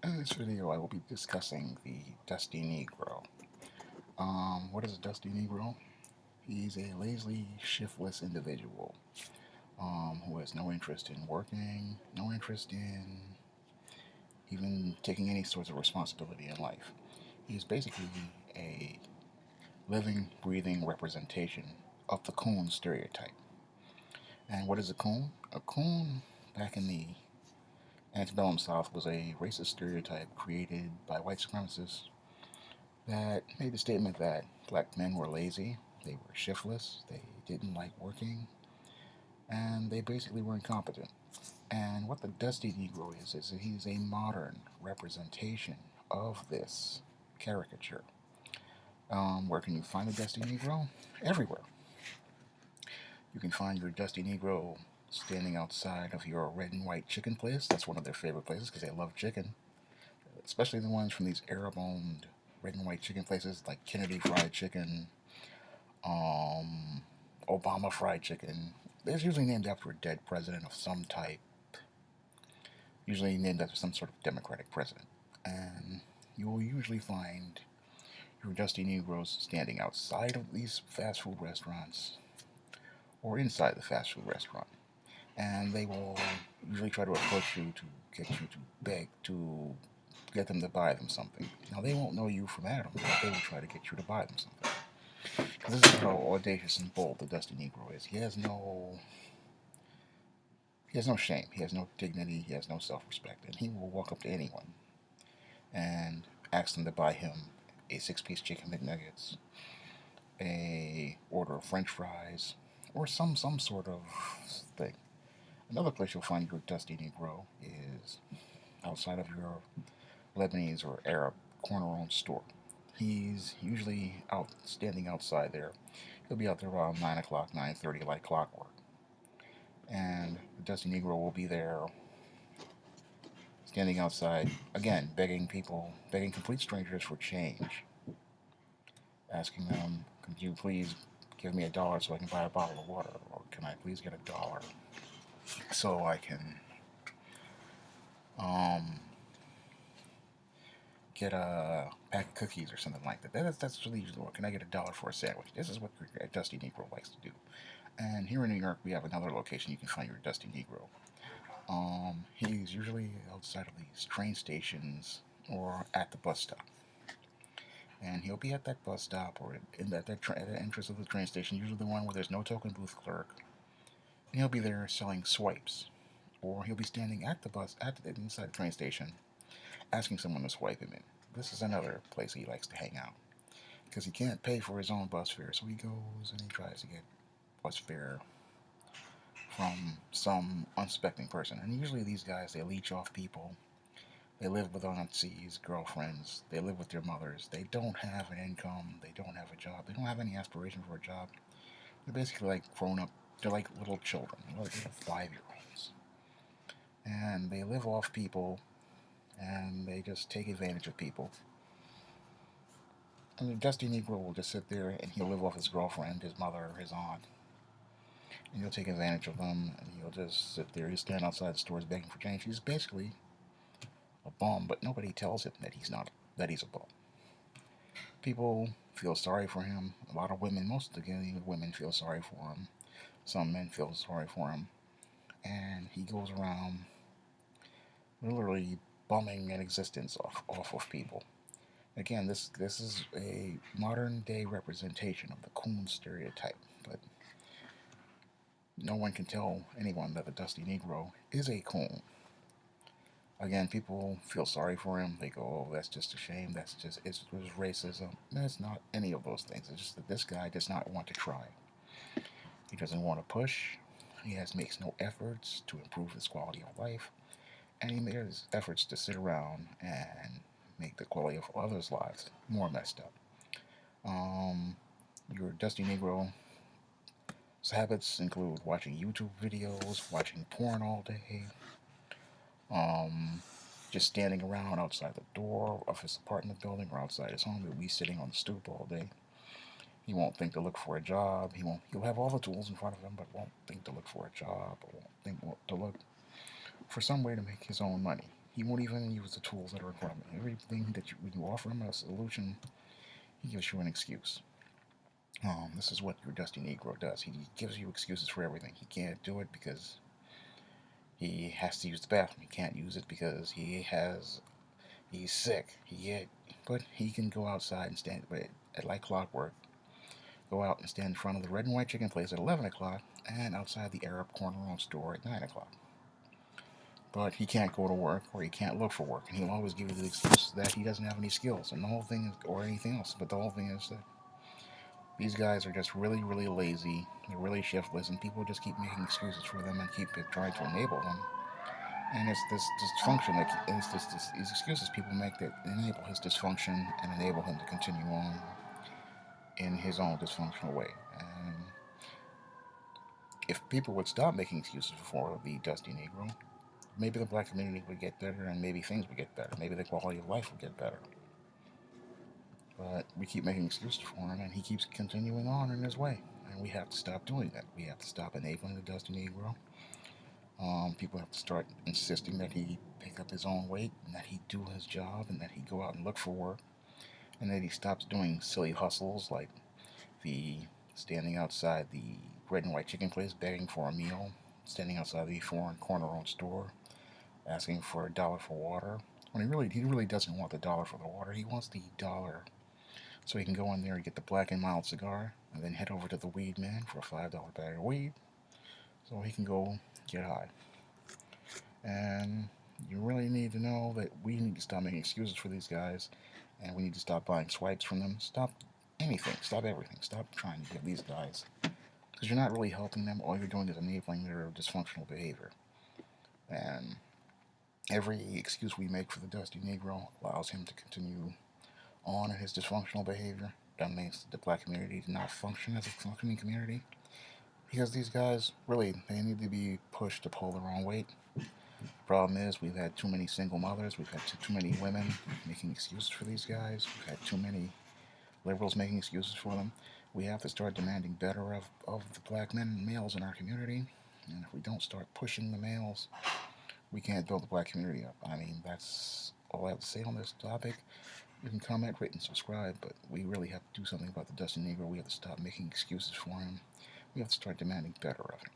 In this video, I will be discussing the Dusty Negro. What is a Dusty Negro? He's a lazily, shiftless individual who has no interest in working, no interest in even taking any sorts of responsibility in life. He's basically a living, breathing representation of the coon stereotype. And what is a coon? A coon, back in the antebellum South, was a racist stereotype created by white supremacists that made the statement that black men were lazy, they were shiftless, they didn't like working, and they basically were incompetent. And what the Dusty Negro is that he's a modern representation of this caricature. Where can you find a Dusty Negro? Everywhere. You can find your Dusty Negro standing outside of your red and white chicken place. That's one of their favorite places because they love chicken, especially the ones from these Arab-owned red and white chicken places like Kennedy Fried Chicken, um, Obama Fried Chicken. They're usually named after a dead president of some type, usually named after some sort of Democratic president. And you will usually find your Dusty Negroes standing outside of these fast food restaurants or inside the fast food restaurant. And they will usually try to approach you to get you to beg to get them to buy them something. Now they won't know you from Adam, but they will try to get you to buy them something. Because this is how audacious and bold the Dusty Negro is. He has no shame. He has no dignity. He has no self-respect, and he will walk up to anyone and ask them to buy him a six-piece chicken McNuggets, a order of French fries, or some sort of thing. Another place you'll find your Dusty Negro is outside of your Lebanese or Arab corner-owned store. He's usually out standing outside there. He'll be out there around 9 o'clock, 9:30, like clockwork. And the Dusty Negro will be there standing outside, again, begging complete strangers for change, asking them, could you please give me $1 so I can buy a bottle of water, or can I please get $1 so I can um, get a pack of cookies or something like that. That's really usually what. Can I get $1 for a sandwich? This is what your Dusty Negro likes to do. And here in New York, we have another location you can find your Dusty Negro. He's usually outside of these train stations or at the bus stop. And he'll be at that bus stop or at the entrance of the train station, usually the one where there's no token booth clerk. And he'll be there selling swipes. Or he'll be standing at the bus, inside the train station, asking someone to swipe him in. This is another place he likes to hang out. Because he can't pay for his own bus fare, so he goes and he tries to get bus fare from some unsuspecting person. And usually these guys, they leech off people. They live with aunties, girlfriends. They live with their mothers. They don't have an income. They don't have a job. They don't have any aspiration for a job. They're basically like grown up. They're like little children, like little 5-year-olds. And they live off people, and they just take advantage of people. And the Dusty Negro will just sit there and he'll live off his girlfriend, his mother, his aunt. And he'll take advantage of them, and he'll just sit there. He'll stand outside the stores begging for change. He's basically a bum, but nobody tells him that he's a bum. People feel sorry for him. A lot of women, most of the women feel sorry for him. Some men feel sorry for him. And he goes around literally bumming an existence off of people. Again, this is a modern day representation of the coon stereotype, but no one can tell anyone that the Dusty Negro is a coon. Again, people feel sorry for him. They go, "Oh, that's just a shame. It's racism." No, it's not any of those things. It's just that this guy does not want to try. He doesn't want to push. Makes no efforts to improve his quality of life, and he makes efforts to sit around and make the quality of others' lives more messed up. Um, your Dusty Negro habits include watching YouTube videos, watching porn all day, um, just standing around outside the door of his apartment building or outside his home. He'll be sitting on the stoop all day. He won't think to look for a job. He'll have all the tools in front of him, but won't think to look for a job or won't think to look for some way to make his own money. He won't even use the tools that are in front of him. Everything that when you offer him a solution, he gives you an excuse. This is what your Dusty Negro does. He gives you excuses for everything. He can't do it because he has to use the bathroom. He can't use it because he's sick. But he can go outside and stand at like clockwork. Go out and stand in front of the red and white chicken place at 11 o'clock and outside the Arab corner store at 9 o'clock. But he can't go to work or he can't look for work, and he'll always give you the excuse that he doesn't have any skills, and the whole thing is, or anything else. But the whole thing is that these guys are just really, really lazy. They're really shiftless, and people just keep making excuses for them and keep trying to enable them. And it's this dysfunction that these excuses people make that enable his dysfunction and enable him to continue on in his own dysfunctional way. And if people would stop making excuses for the Dusty Negro, maybe the black community would get better, and maybe things would get better. Maybe the quality of life would get better. But we keep making excuses for him, and he keeps continuing on in his way. And we have to stop doing that. We have to stop enabling the Dusty Negro. People have to start insisting that he pick up his own weight, and that he do his job, and that he go out and look for work, and that he stops doing silly hustles like the standing outside the red and white chicken place begging for a meal, standing outside the foreign corner-owned store asking for $1 for water. When he really doesn't want the dollar for the water. He wants the dollar so he can go in there and get the black and mild cigar, and then head over to the weed man for a $5 bag of weed, so he can go get high. And you really need to know that we need to stop making excuses for these guys, and we need to stop buying swipes from them. Stop anything. Stop everything. Stop trying to give these guys, because you're not really helping them. All you're doing is enabling their dysfunctional behavior. And every excuse we make for the Dusty Negro allows him to continue on in his dysfunctional behavior. That makes the black community not function as a functioning community. Because these guys, really, they need to be pushed to pull their own weight. The problem is, we've had too many single mothers, we've had too many women making excuses for these guys, we've had too many liberals making excuses for them. We have to start demanding better of the black men and males in our community. And if we don't start pushing the males, we can't build the black community up. I mean, that's all I have to say on this topic. You can comment, rate, and subscribe, but we really have to do something about the Dusty Negro. We have to stop making excuses for him. We have to start demanding better of him.